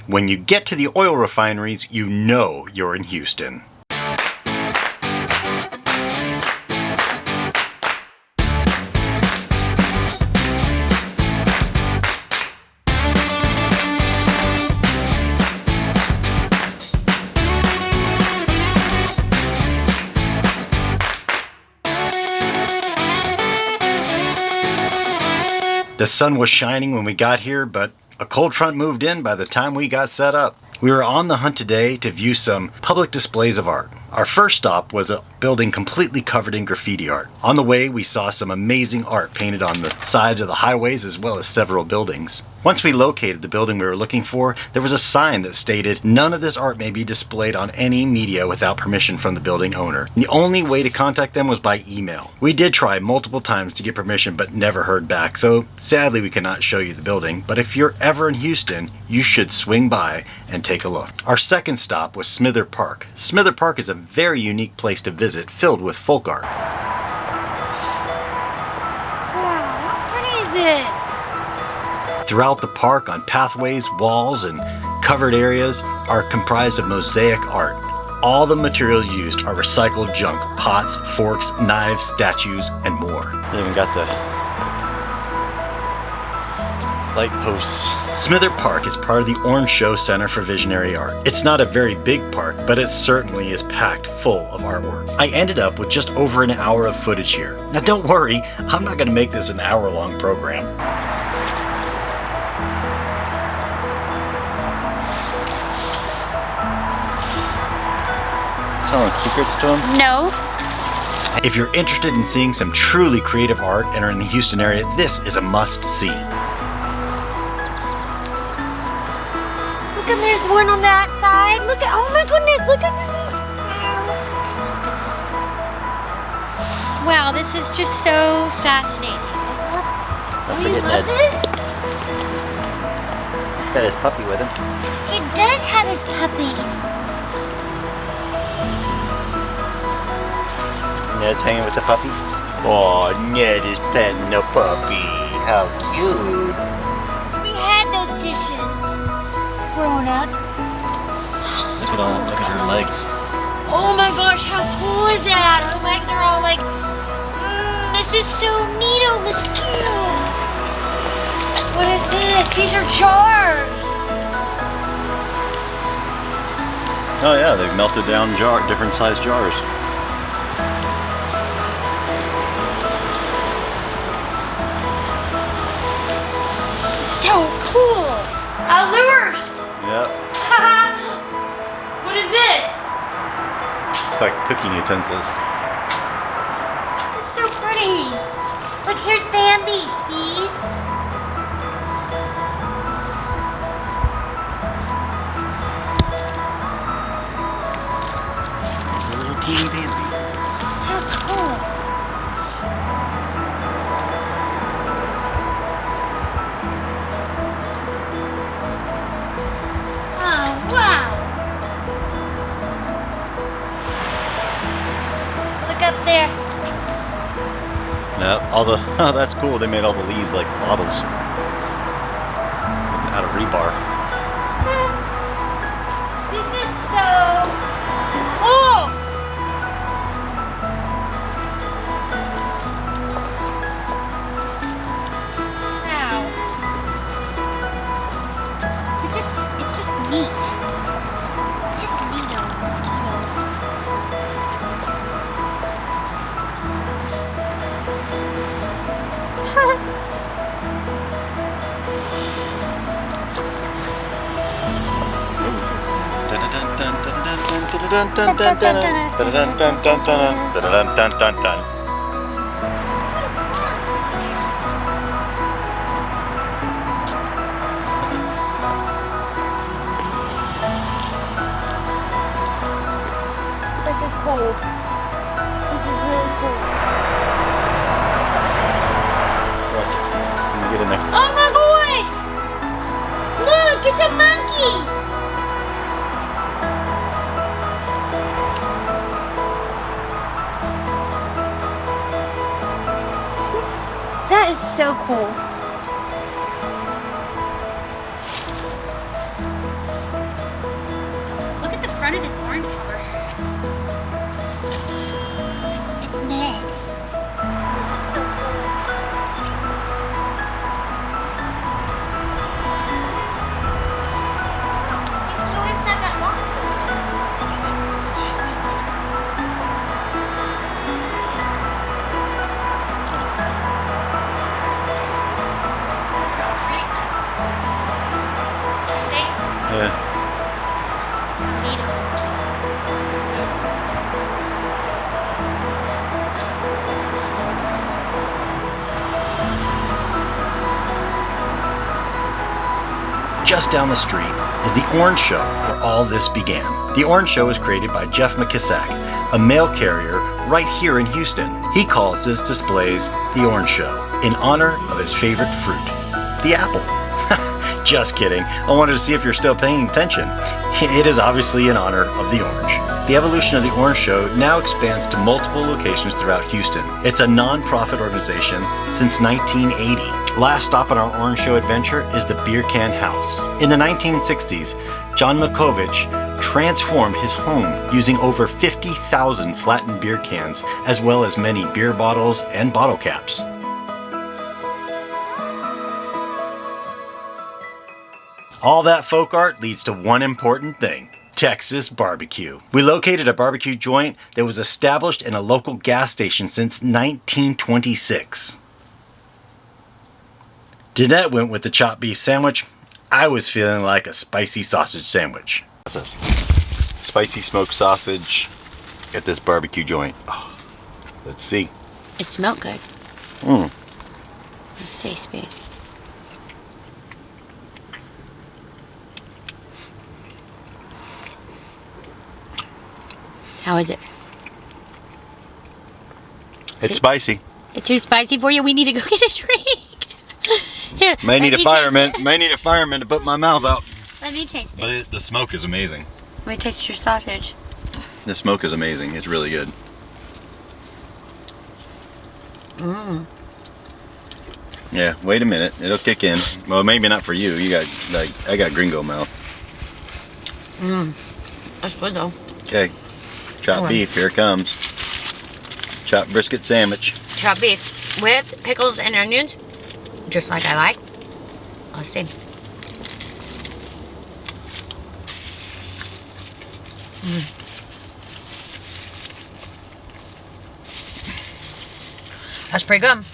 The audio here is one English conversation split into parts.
When you get to the oil refineries, you know you're in Houston. The sun was shining when we got here, but a cold front moved in by the time we got set up. We were on the hunt today to view some public displays of art. Our first stop was a building completely covered in graffiti art. On the way, we saw some amazing art painted on the sides of the highways as well as several buildings. Once we located the building we were looking for, there was a sign that stated, "None of this art may be displayed on any media without permission from the building owner." The only way to contact them was by email. We did try multiple times to get permission but never heard back, so sadly we cannot show you the building, but if you're ever in Houston, you should swing by and take a look. Our second stop was Smither Park. Smither Park is a very unique place to visit, filled with folk art. Wow, how pretty is this? Throughout the park, on pathways, walls, and covered areas are comprised of mosaic art. All the materials used are recycled junk: pots, forks, knives, statues, and more. They even got the light posts. Smither Park is part of the Orange Show Center for Visionary Art. It's not a very big park, but it certainly is packed full of artwork. I ended up with just over an hour of footage here. Now don't worry, I'm not going to make this an hour-long program. Telling secrets to him? No. If you're interested in seeing some truly creative art and are in the Houston area, this is a must-see. Look, and there's one on that side. Look at, oh my goodness, look at that. Wow, this is just so fascinating. Don't forget Ned. He's got his puppy with him. He does have his puppy. Ned's hanging with the puppy. Oh, Ned is petting the puppy. How cute. We had those dishes growing up. Look at her legs. Oh my gosh, how cool is that? Her legs are all like, this is so neato, mosquito. What is this? These are jars. Oh yeah, they've melted down different sized jars. So cool. Lures. Yep. What is this? It's like cooking utensils. This is so pretty. Look, here's Bambi, Steve. There's a little teeny Bambi. How cool. Oh, wow. Look up there. Yep, oh, that's cool. They made all the leaves like bottles. Out of rebar. This is so cool. Wow. It's just neat. It's just neato, mosquito. This is cold. This is really cool. Can you get in there? Oh my gosh! Look, it's a monkey! That is so cool. front of this orange car. It's Ned. This is so cool. So inside that box. Yeah. Needles. Just down the street is the Orange Show, where all this began. The Orange Show was created by Jeff McKissack, a mail carrier right here in Houston. He calls his displays the Orange Show in honor of his favorite fruit, the apple. Just kidding. I wanted to see if you're still paying attention. It is obviously in honor of the orange. The evolution of the Orange Show now expands to multiple locations throughout Houston. It's a non-profit organization since 1980. Last stop on our Orange Show adventure is the Beer Can House. In the 1960s, John Milkovich transformed his home using over 50,000 flattened beer cans, as well as many beer bottles and bottle caps. All that folk art leads to one important thing: Texas BBQ. We located a barbecue joint that was established in a local gas station since 1926. Danette went with the chopped beef sandwich. I was feeling like a spicy sausage sandwich. What's this? Spicy smoked sausage at this barbecue joint. Oh, let's see. It smelled good. Mmm. Let's taste speed. How is it? It's spicy. It's too spicy for you? We need to go get a drink. Here, May need let a me taste fireman. it. May need a fireman to put my mouth out. Let me taste it. But the smoke is amazing. Let me taste your sausage. The smoke is amazing. It's really good. Mmm. Yeah, wait a minute. It'll kick in. Well, maybe not for you. You got, like, I got gringo mouth. Mmm. That's good though. Okay. Chopped beef, here it comes. Chopped brisket sandwich. Chopped beef with pickles and onions, just like I like. Let's see. Mm. That's pretty good.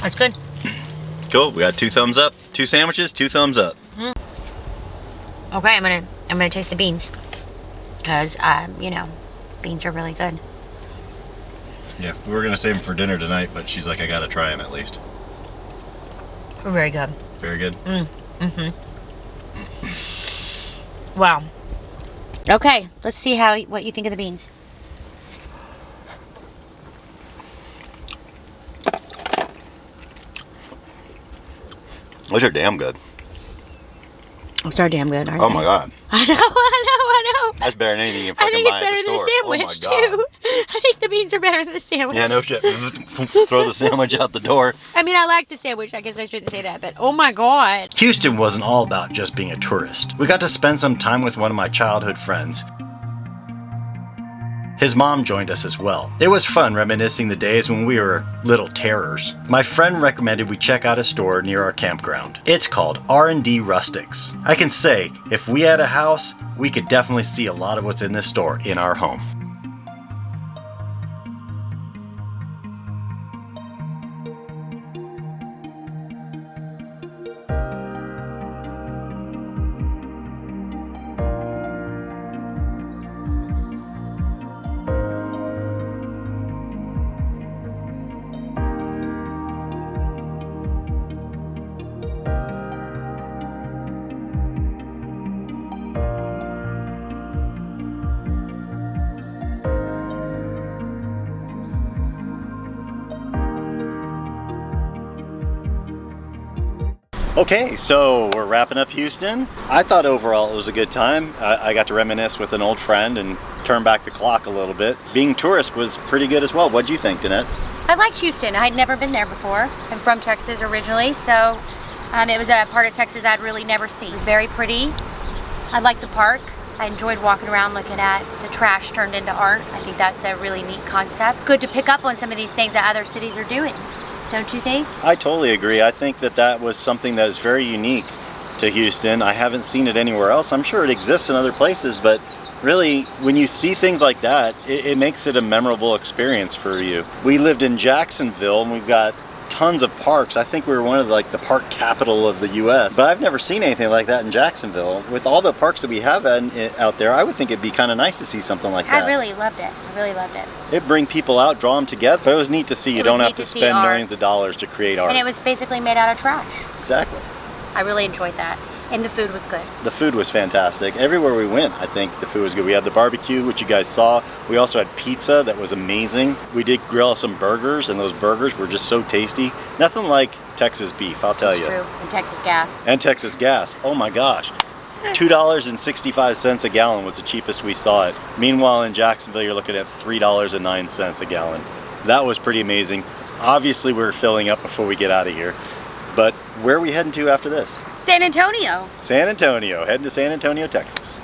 That's good. Cool. We got 2 thumbs up. 2 sandwiches, 2 thumbs up. Mm. Okay, I'm gonna taste the beans, because you know, beans are really good. Yeah, we were gonna save them for dinner tonight, but she's like, I gotta try them at least. Very good. Very good. Wow. Okay, let's see what you think of the beans. Those are damn good. Those are damn good, aren't Oh they? my god. I know. That's better than anything you can I fucking think buy it's at better the than store. the sandwich, oh my god. too. I think the beans are better than the sandwich. Yeah, no shit. Throw the sandwich out the door. I mean, I like the sandwich. I guess I shouldn't say that, but oh my god. Houston wasn't all about just being a tourist. We got to spend some time with one of my childhood friends. His mom joined us as well. It was fun reminiscing the days when we were little terrors. My friend recommended we check out a store near our campground. It's called R&D Rustics. I can say, if we had a house, we could definitely see a lot of what's in this store in our home. Okay, so we're wrapping up Houston. I thought overall it was a good time. I got to reminisce with an old friend and turn back the clock a little bit. Being tourist was pretty good as well. What'd you think, Danette? I liked Houston. I'd never been there before. I'm from Texas originally, so it was a part of Texas I'd really never seen. It was very pretty. I liked the park. I enjoyed walking around looking at the trash turned into art. I think that's a really neat concept. Good to pick up on some of these things that other cities are doing, don't you think? I totally agree. I think that was something that is very unique to Houston. I haven't seen it anywhere else. I'm sure it exists in other places, but really, when you see things like that, it makes it a memorable experience for you. We lived in Jacksonville, and we've got tons of parks. I think we were one of the park capital of the U.S. But I've never seen anything like that in Jacksonville. With all the parks that we have out there, I would think it'd be kind of nice to see something like that. I really loved it. I really loved it. It'd bring people out, draw them together. But it was neat to see. You don't have to spend millions of dollars to create art. And it was basically made out of trash. Exactly. I really enjoyed that. And the food was good. The food was fantastic. Everywhere we went, I think the food was good. We had the barbecue, which you guys saw. We also had pizza that was amazing. We did grill some burgers, and those burgers were just so tasty. Nothing like Texas beef, I'll tell you. That's true. And Texas gas. And Texas gas. Oh my gosh. $2.65 a gallon was the cheapest we saw it. Meanwhile, in Jacksonville, you're looking at $3.09 a gallon. That was pretty amazing. Obviously, we're filling up before we get out of here. But where are we heading to after this? San Antonio. San Antonio, heading to San Antonio, Texas.